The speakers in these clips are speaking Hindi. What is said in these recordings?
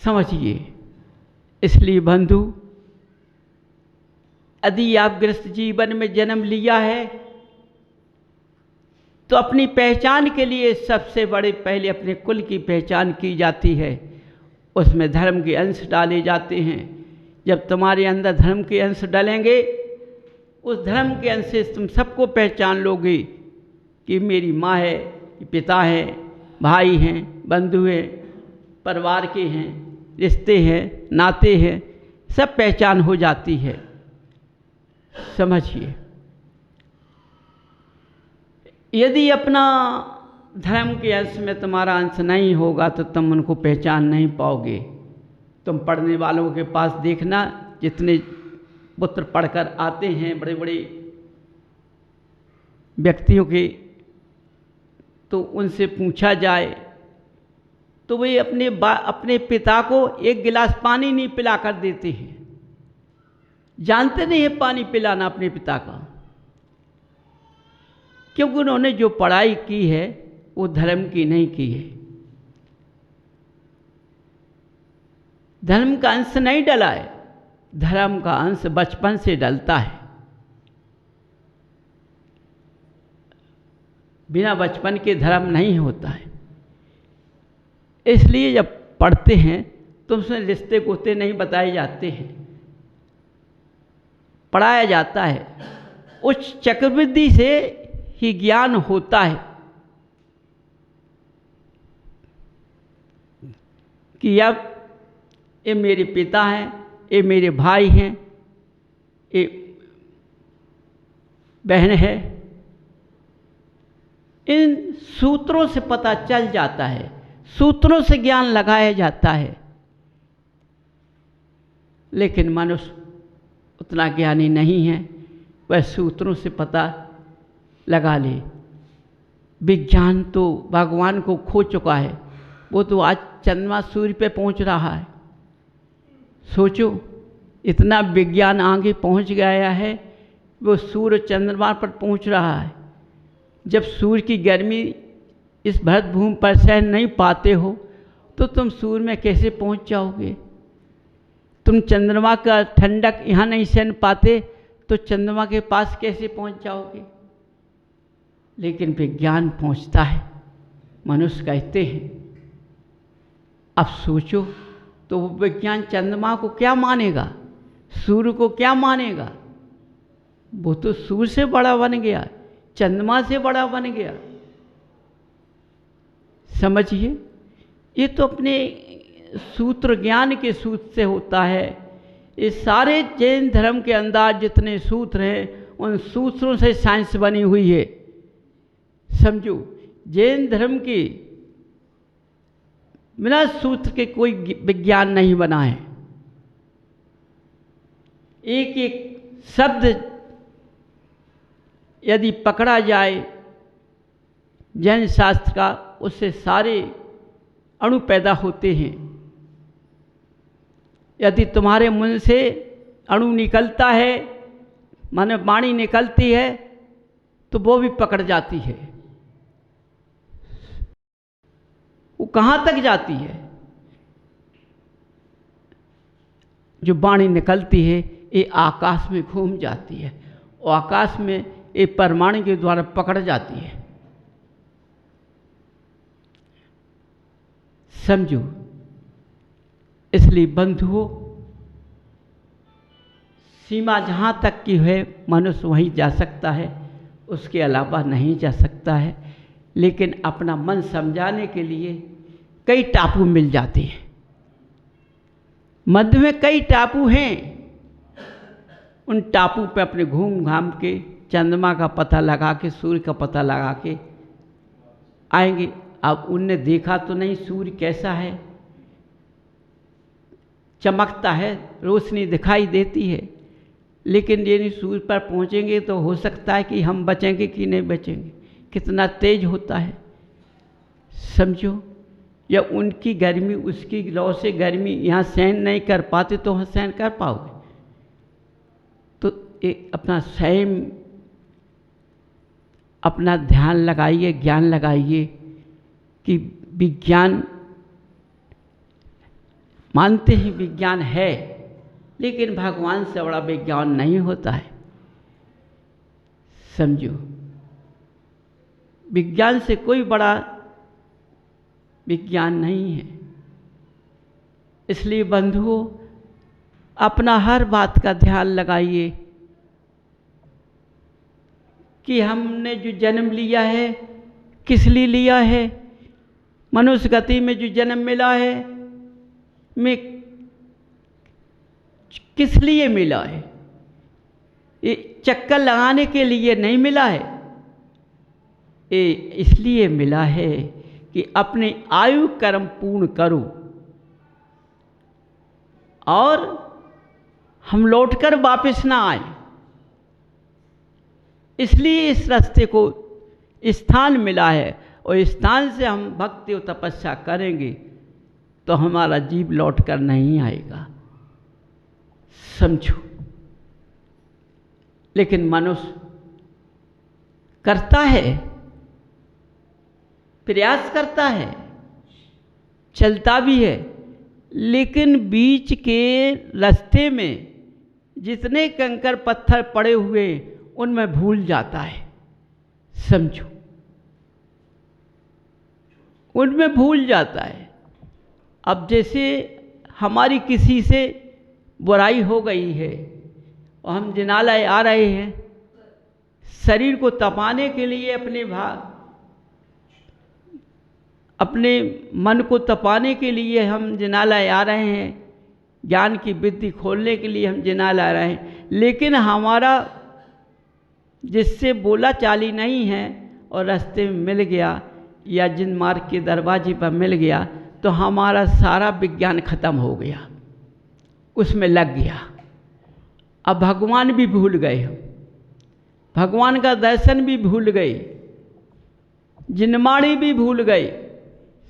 समझिए। इसलिए बंधु, यदि आप गृहस्थ जीवन में जन्म लिया है तो अपनी पहचान के लिए सबसे बड़े पहले अपने कुल की पहचान की जाती है, उसमें धर्म के अंश डाले जाते हैं। जब तुम्हारे अंदर धर्म के अंश डलेंगे, उस धर्म के अंश से तुम सबको पहचान लोगे कि मेरी माँ है, पिता है, भाई हैं, बंधु हैं, परिवार के हैं, रिश्ते हैं, नाते हैं, सब पहचान हो जाती है। समझिए, यदि अपना धर्म के अंश में तुम्हारा अंश नहीं होगा तो तुम उनको पहचान नहीं पाओगे। तुम पढ़ने वालों के पास देखना, जितने पुत्र पढ़कर आते हैं बड़े बड़े व्यक्तियों के, तो उनसे पूछा जाए तो वे अपने पिता को एक गिलास पानी नहीं पिला कर देते हैं। जानते नहीं है पानी पिलाना अपने पिता का, क्योंकि उन्होंने जो पढ़ाई की है वो धर्म की नहीं की है। धर्म का अंश नहीं डला है, धर्म का अंश बचपन से डलता है। बिना बचपन के धर्म नहीं होता है। इसलिए जब पढ़ते हैं तो उसमें रिश्ते गोते नहीं बताए जाते हैं, पढ़ाया जाता है। उच्च चक्रवृद्धि से ही ज्ञान होता है कि अब ये मेरे पिता हैं, ये मेरे भाई हैं, ये बहन है। इन सूत्रों से पता चल जाता है, सूत्रों से ज्ञान लगाया जाता है। लेकिन मनुष्य उतना ज्ञानी नहीं है, वह सूत्रों से पता लगा ले। विज्ञान तो भगवान को खो चुका है, वो तो आज चंद्रमा सूर्य पे पहुंच रहा है। सोचो, इतना विज्ञान आगे पहुंच गया है, वो सूर्य चंद्रमा पर पहुंच रहा है। जब सूर्य की गर्मी इस भरत भूमि पर सहन नहीं पाते हो तो तुम सूर्य में कैसे पहुंच जाओगे? तुम चंद्रमा का ठंडक यहाँ नहीं सहन पाते तो चंद्रमा के पास कैसे पहुंच जाओगे? लेकिन विज्ञान पहुंचता है, मनुष्य कहते हैं। अब सोचो, तो वो विज्ञान चंद्रमा को क्या मानेगा, सूर्य को क्या मानेगा? वो तो सूर्य से बड़ा बन गया, चंद्रमा से बड़ा बन गया। समझिए, ये तो अपने सूत्र ज्ञान के सूत्र से होता है। ये सारे जैन धर्म के अंदर जितने सूत्र हैं, उन सूत्रों से साइंस बनी हुई है। समझो, जैन धर्म के बिना सूत्र के कोई विज्ञान नहीं बना है। एक एक शब्द यदि पकड़ा जाए जैन शास्त्र का, उससे सारे अणु पैदा होते हैं। यदि तुम्हारे मुंह से अणु निकलता है, माने वाणी निकलती है, तो वो भी पकड़ जाती है। वो कहाँ तक जाती है? जो वाणी निकलती है ये आकाश में घूम जाती है, और आकाश में ये परमाणु के द्वारा पकड़ जाती है। समझो, इसलिए बंधुओं, सीमा जहाँ तक की है मनुष्य वहीं जा सकता है, उसके अलावा नहीं जा सकता है। लेकिन अपना मन समझाने के लिए कई टापू मिल जाते हैं। मध्य में कई टापू हैं, उन टापू पे अपने घूम घाम के चंद्रमा का पता लगा के, सूर्य का पता लगा के आएंगे। अब उनने देखा तो नहीं सूर्य कैसा है, चमकता है, रोशनी दिखाई देती है, लेकिन यदि सूर्य पर पहुंचेंगे तो हो सकता है कि हम बचेंगे कि नहीं बचेंगे। कितना तेज होता है, समझो। या उनकी गर्मी, उसकी लौ से गर्मी यहाँ सहन नहीं कर पाते तो वहाँ सहन कर पाओगे? तो एक अपना स्वयं अपना ध्यान लगाइए, ज्ञान लगाइए कि विज्ञान मानते ही विज्ञान है, लेकिन भगवान से बड़ा विज्ञान नहीं होता है। समझो, विज्ञान से कोई बड़ा विज्ञान नहीं है। इसलिए बंधुओं, अपना हर बात का ध्यान लगाइए कि हमने जो जन्म लिया है किस लिए लिया है। मनुष्य गति में जो जन्म मिला है में किस लिए मिला है? ये चक्कर लगाने के लिए नहीं मिला है, ये इसलिए मिला है कि अपने आयु कर्म पूर्ण करो और हम लौटकर वापस ना आए। इसलिए इस रास्ते को स्थान मिला है, और इस स्थान से हम भक्ति और तपस्या करेंगे तो हमारा जीव लौटकर नहीं आएगा। समझो, लेकिन मनुष्य करता है, प्रयास करता है, चलता भी है, लेकिन बीच के रास्ते में जितने कंकर पत्थर पड़े हुए उनमें भूल जाता है। समझो, उनमें भूल जाता है। अब जैसे हमारी किसी से बुराई हो गई है और हम जिनालय आ रहे हैं, शरीर को तपाने के लिए अपने मन को तपाने के लिए हम जिनालय आ रहे हैं, ज्ञान की विद्धि खोलने के लिए हम जिनालय आ रहे हैं, लेकिन हमारा जिससे बोला चाली नहीं है और रास्ते में मिल गया या जिन मार्ग के दरवाजे पर मिल गया, तो हमारा सारा विज्ञान खत्म हो गया, उसमें लग गया। अब भगवान भी भूल गए, हम भगवान का दर्शन भी भूल गए, जिनमाड़ी भी भूल गए,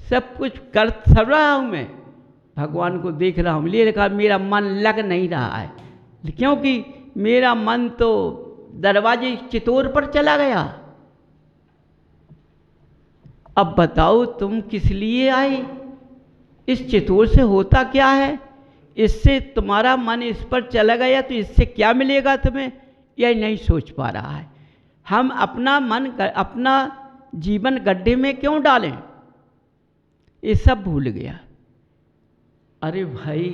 सब कुछ कर सब रहा हूँ मैं, भगवान को देख रहा हूँ, लिए लिखा मेरा मन लग नहीं रहा है, क्योंकि मेरा मन तो दरवाजे चितौर पर चला गया। अब बताओ तुम किस लिए आए? इस चितौर से होता क्या है? इससे तुम्हारा मन इस पर चला गया तो इससे क्या मिलेगा तुम्हें, यह नहीं सोच पा रहा है। हम अपना मन अपना जीवन गड्ढे में क्यों डालें? ये सब भूल गया। अरे भाई,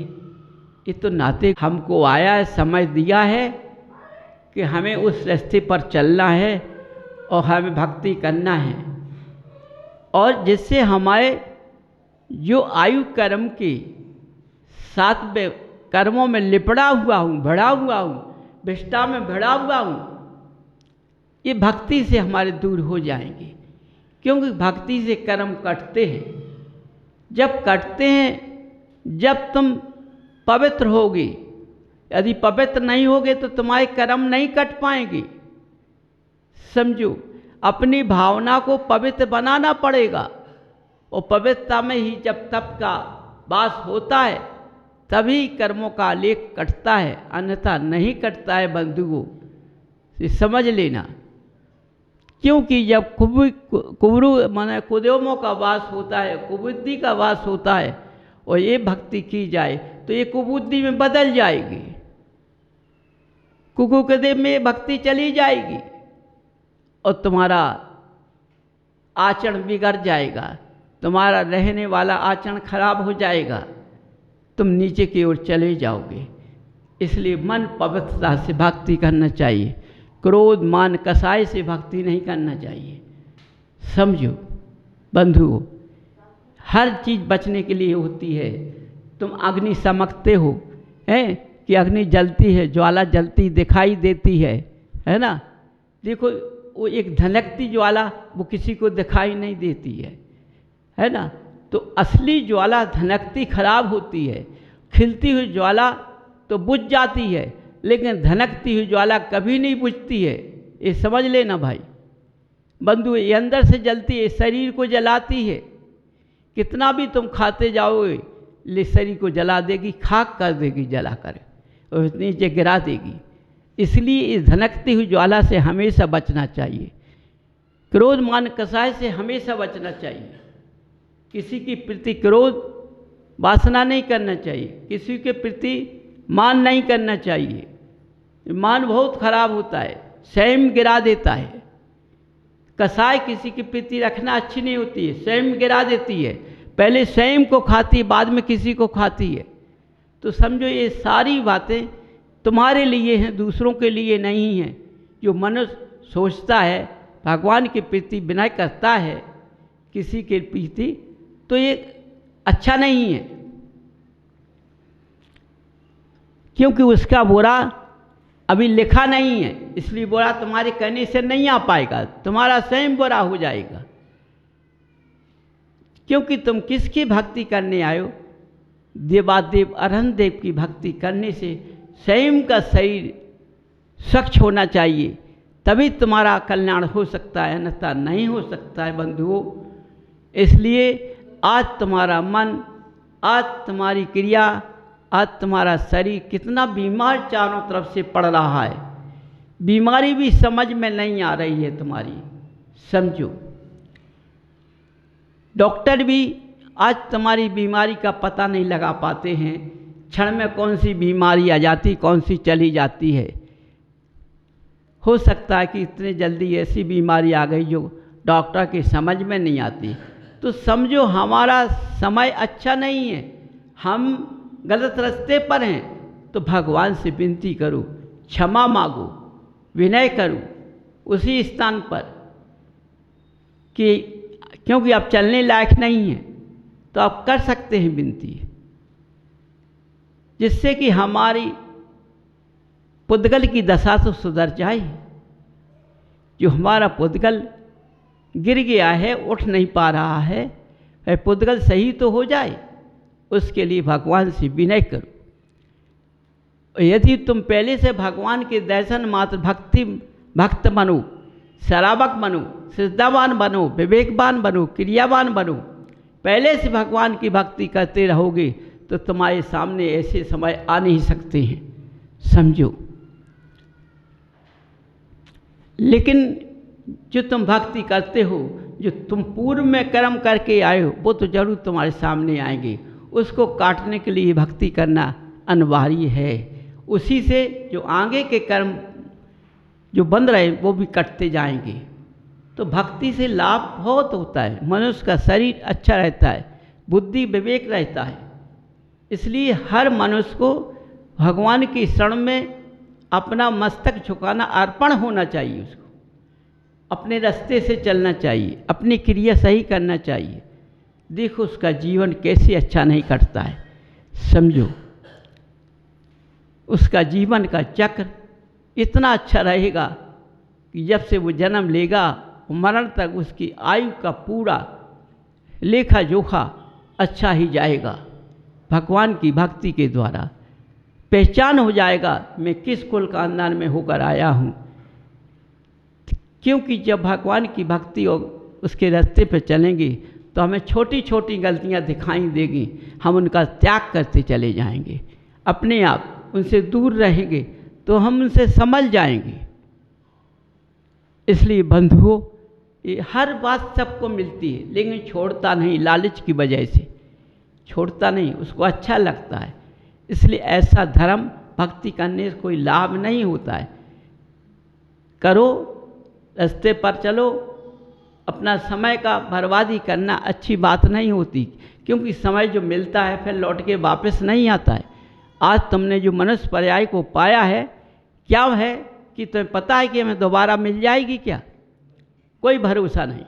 ये तो नाते हमको आया है, समझ दिया है कि हमें उस रास्ते पर चलना है और हमें भक्ति करना है, और जिससे हमारे जो आयु कर्म के साथ में कर्मों में लिपड़ा हुआ हूँ, भड़ा हुआ हूँ, विष्ठा में भड़ा हुआ हूँ, ये भक्ति से हमारे दूर हो जाएंगे। क्योंकि भक्ति से कर्म कटते हैं। जब कटते हैं, जब तुम पवित्र होगे, यदि पवित्र नहीं होगे तो तुम्हारे कर्म नहीं कट पाएंगे। समझो, अपनी भावना को पवित्र बनाना पड़ेगा, और पवित्रता में ही जब तप का वास होता है तभी कर्मों का लेख कटता है, अन्यथा नहीं कटता है। बंधुओं, ये समझ लेना। क्योंकि जब कुबरू माने कुदेवों का वास होता है, कुबुद्धि का वास होता है, और ये भक्ति की जाए तो ये कुबुद्धि में बदल जाएगी, कुकुदेव में भक्ति चली जाएगी, और तुम्हारा आचरण बिगड़ जाएगा, तुम्हारा रहने वाला आचरण खराब हो जाएगा, तुम नीचे की ओर चले जाओगे। इसलिए मन पवित्रता से भक्ति करना चाहिए, क्रोध मान कसाय से भक्ति नहीं करना चाहिए। समझो बंधुओं, हर चीज़ बचने के लिए होती है। तुम अग्नि समकते हो, हैं कि अग्नि जलती है, ज्वाला जलती दिखाई देती है ना। देखो, वो एक धनकती ज्वाला वो किसी को दिखाई नहीं देती है ना। तो असली ज्वाला धनकती खराब होती है, खिलती हुई ज्वाला तो बुझ जाती है, लेकिन धनकती हुई ज्वाला कभी नहीं बुझती है। ये समझ लेना भाई बंधु, ये अंदर से जलती है, शरीर को जलाती है। कितना भी तुम खाते जाओगे, ले शरीर को जला देगी, खाक कर देगी जला कर, और नीचे गिरा देगी। इसलिए इस धनकती हुई ज्वाला से हमेशा बचना चाहिए। क्रोध मान कसाय से हमेशा बचना चाहिए। किसी की प्रति क्रोध वासना नहीं करना चाहिए, किसी के प्रति मान नहीं करना चाहिए। मान बहुत खराब होता है, स्वयं गिरा देता है। कसाई किसी के प्रति रखना अच्छी नहीं होती है, स्वयं गिरा देती है। पहले स्वयं को खाती है, बाद में किसी को खाती है। तो समझो ये सारी बातें तुम्हारे लिए हैं, दूसरों के लिए नहीं हैं। जो मनुष्य सोचता है, भगवान के प्रति विनय करता है किसी के प्रति, तो ये अच्छा नहीं है, क्योंकि उसका बुरा अभी लिखा नहीं है। इसलिए बुरा तुम्हारे कहने से नहीं आ पाएगा, तुम्हारा स्वयं बुरा हो जाएगा। क्योंकि तुम किसकी भक्ति करने आयो? देवादेव अरहंत देव की भक्ति करने से स्वयं का शरीर स्वच्छ होना चाहिए, तभी तुम्हारा कल्याण हो सकता है, अन्यथा नहीं हो सकता है बंधुओं। इसलिए आज तुम्हारा मन, आज तुम्हारी क्रिया, आज तुम्हारा शरीर कितना बीमार चारों तरफ से पड़ रहा है। बीमारी भी समझ में नहीं आ रही है तुम्हारी, समझो। डॉक्टर भी आज तुम्हारी बीमारी का पता नहीं लगा पाते हैं, क्षण में कौन सी बीमारी आ जाती, कौन सी चली जाती है। हो सकता है कि इतने जल्दी ऐसी बीमारी आ गई जो डॉक्टर के समझ में नहीं आती। तो समझो हमारा समय अच्छा नहीं है, हम गलत रास्ते पर हैं। तो भगवान से विनती करो, क्षमा मांगो, विनय करो उसी स्थान पर कि क्योंकि आप चलने लायक नहीं हैं, तो आप कर सकते हैं विनती, जिससे कि हमारी पुद्गल की दशा तो सुधर जाए। जो हमारा पुद्गल गिर गया है, उठ नहीं पा रहा है, वह पुद्गल सही तो हो जाए, उसके लिए भगवान से विनय करो। यदि तुम पहले से भगवान के दर्शन मात्र भक्त बनो, शराबक बनो, श्रद्धावान बनो, विवेकवान बनो, क्रियावान बनो, पहले से भगवान की भक्ति करते रहोगे, तो तुम्हारे सामने ऐसे समय आ नहीं सकते हैं, समझो। लेकिन जो तुम भक्ति करते हो, जो तुम पूर्व में कर्म करके आए हो, वो तो जरूर तुम्हारे सामने आएंगे। उसको काटने के लिए भक्ति करना अनिवार्य है। उसी से जो आगे के कर्म जो बंद रहे वो भी कटते जाएंगे। तो भक्ति से लाभ बहुत होता है, मनुष्य का शरीर अच्छा रहता है, बुद्धि विवेक रहता है। इसलिए हर मनुष्य को भगवान की शरण में अपना मस्तक झुकाना, अर्पण होना चाहिए। उसको अपने रास्ते से चलना चाहिए, अपनी क्रिया सही करना चाहिए। देखो उसका जीवन कैसे अच्छा नहीं कटता है, समझो। उसका जीवन का चक्र इतना अच्छा रहेगा कि जब से वो जन्म लेगा, मरण तक उसकी आयु का पूरा लेखा जोखा अच्छा ही जाएगा। भगवान की भक्ति के द्वारा पहचान हो जाएगा, मैं किस कुल खानदान में होकर आया हूँ। क्योंकि जब भगवान की भक्ति और उसके रास्ते पर चलेंगे, तो हमें छोटी छोटी गलतियाँ दिखाई देगी, हम उनका त्याग करते चले जाएंगे, अपने आप उनसे दूर रहेंगे, तो हम उनसे समझ जाएंगे। इसलिए बंधुओं, ये हर बात सबको मिलती है, लेकिन छोड़ता नहीं, लालच की वजह से छोड़ता नहीं, उसको अच्छा लगता है। इसलिए ऐसा धर्म भक्ति करने से कोई लाभ नहीं होता है। करो, रास्ते पर चलो, अपना समय का बर्बादी करना अच्छी बात नहीं होती, क्योंकि समय जो मिलता है फिर लौट के वापस नहीं आता है। आज तुमने जो मनुष्य पर्याय को पाया है, क्या है कि तुम्हें पता है कि हमें दोबारा मिल जाएगी क्या? कोई भरोसा नहीं।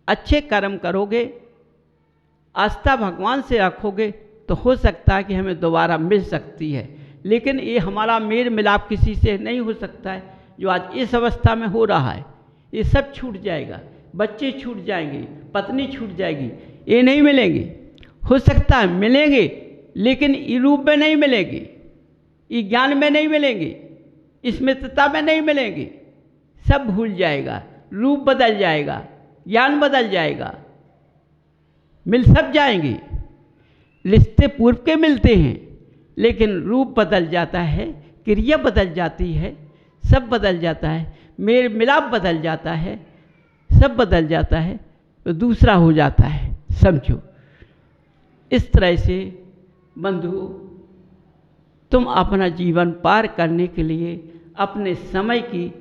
अच्छे कर्म करोगे, आस्था भगवान से रखोगे, तो हो सकता है कि हमें दोबारा मिल सकती है। लेकिन ये हमारा मेल मिलाप किसी से नहीं हो सकता है। जो आज इस अवस्था में हो रहा है, ये सब छूट जाएगा। बच्चे छूट जाएंगे, पत्नी छूट जाएगी, ये नहीं मिलेंगे। हो सकता है मिलेंगे, लेकिन इस रूप में नहीं मिलेंगे, इस ज्ञान में नहीं मिलेंगे, इस मित्रता में नहीं मिलेंगे। सब भूल जाएगा, रूप बदल जाएगा, ज्ञान बदल जाएगा, मिल सब जाएंगे। रिश्ते पूर्व के मिलते हैं, लेकिन रूप बदल जाता है, क्रिया बदल जाती है, सब बदल जाता है, मेल मिलाप बदल जाता है, सब बदल जाता है, तो दूसरा हो जाता है, समझो। इस तरह से बंधु तुम अपना जीवन पार करने के लिए अपने समय की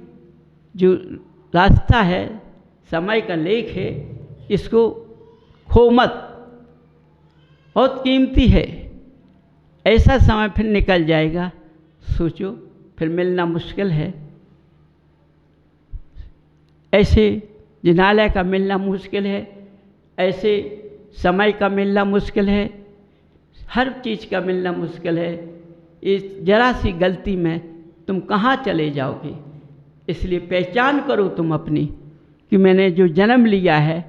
जो रास्ता है, समय का लेख है, इसको खो मत। बहुत कीमती है। ऐसा समय फिर निकल जाएगा, सोचो फिर मिलना मुश्किल है। ऐसे जिनालय का मिलना मुश्किल है, ऐसे समय का मिलना मुश्किल है, हर चीज़ का मिलना मुश्किल है। इस जरा सी गलती में तुम कहाँ चले जाओगे। इसलिए पहचान करो तुम अपनी कि मैंने जो जन्म लिया है,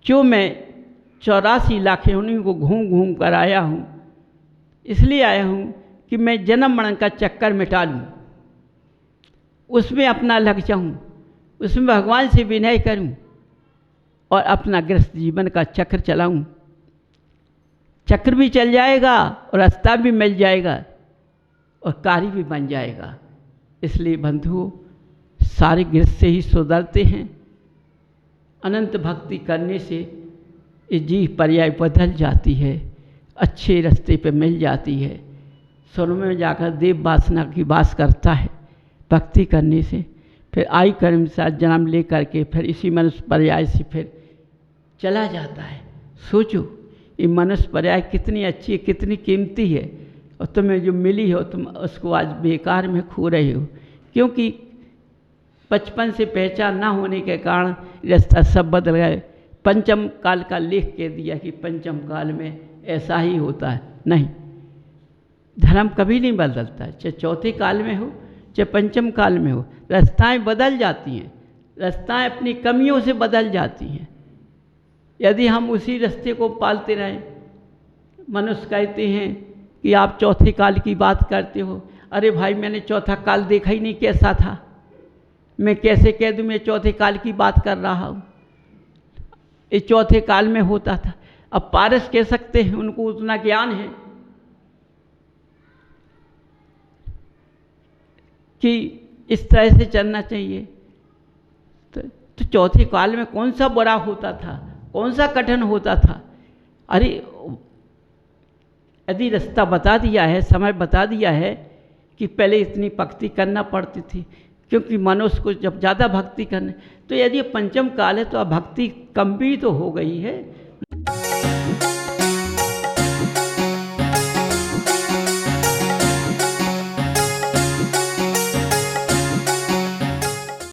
जो मैं 84 लाख योनियों को घूम घूम कर आया हूँ, इसलिए आया हूँ कि मैं जन्म मरण का चक्कर मिटा लूँ, उसमें अपना लग जाऊँ, उसमें भगवान से विनय करूँ और अपना गृहस्थ जीवन का चक्र चलाऊँ। चक्र भी चल जाएगा और रास्ता भी मिल जाएगा और कार्य भी बन जाएगा। इसलिए बंधुओं, सारे गृहस्थ से ही सुधरते हैं। अनंत भक्ति करने से ये जीव पर्याय बदल जाती है, अच्छे रास्ते पे मिल जाती है। स्वर्ग में जाकर देव वासना की वास करता है भक्ति करने से। फिर आई कर्म साथ जन्म ले करके फिर इसी मनुष्य पर्याय से फिर चला जाता है। सोचो ये मनुष्य पर्याय कितनी अच्छी है, कितनी कीमती है, और तुम्हें जो मिली हो तुम उसको आज बेकार में खो रहे हो, क्योंकि बचपन से पहचान ना होने के कारण रास्ता सब बदल गए। पंचम काल का लेख कह दिया कि पंचम काल में ऐसा ही होता है। नहीं, धर्म कभी नहीं बदलता, चाहे चौथे काल में हो चाहे पंचम काल में हो, रास्ताएं बदल जाती हैं। रास्ताएं अपनी कमियों से बदल जाती हैं। यदि हम उसी रास्ते को पालते रहें, मनुष्य कहते हैं कि आप चौथे काल की बात करते हो। अरे भाई, मैंने चौथा काल देखा ही नहीं कैसा था, मैं कैसे कह दूँ मैं चौथे काल की बात कर रहा हूँ। ये चौथे काल में होता था। अब पारस कह सकते हैं, उनको उतना ज्ञान है कि इस तरह से चलना चाहिए। तो चौथे काल में कौन सा बुरा होता था, कौन सा कठिन होता था। अरे यदि रास्ता बता दिया है, समय बता दिया है कि पहले इतनी भक्ति करना पड़ती थी, क्योंकि मनुष्य को जब ज़्यादा भक्ति करने, तो यदि पंचम काल है तो अब भक्ति कम भी तो हो गई है।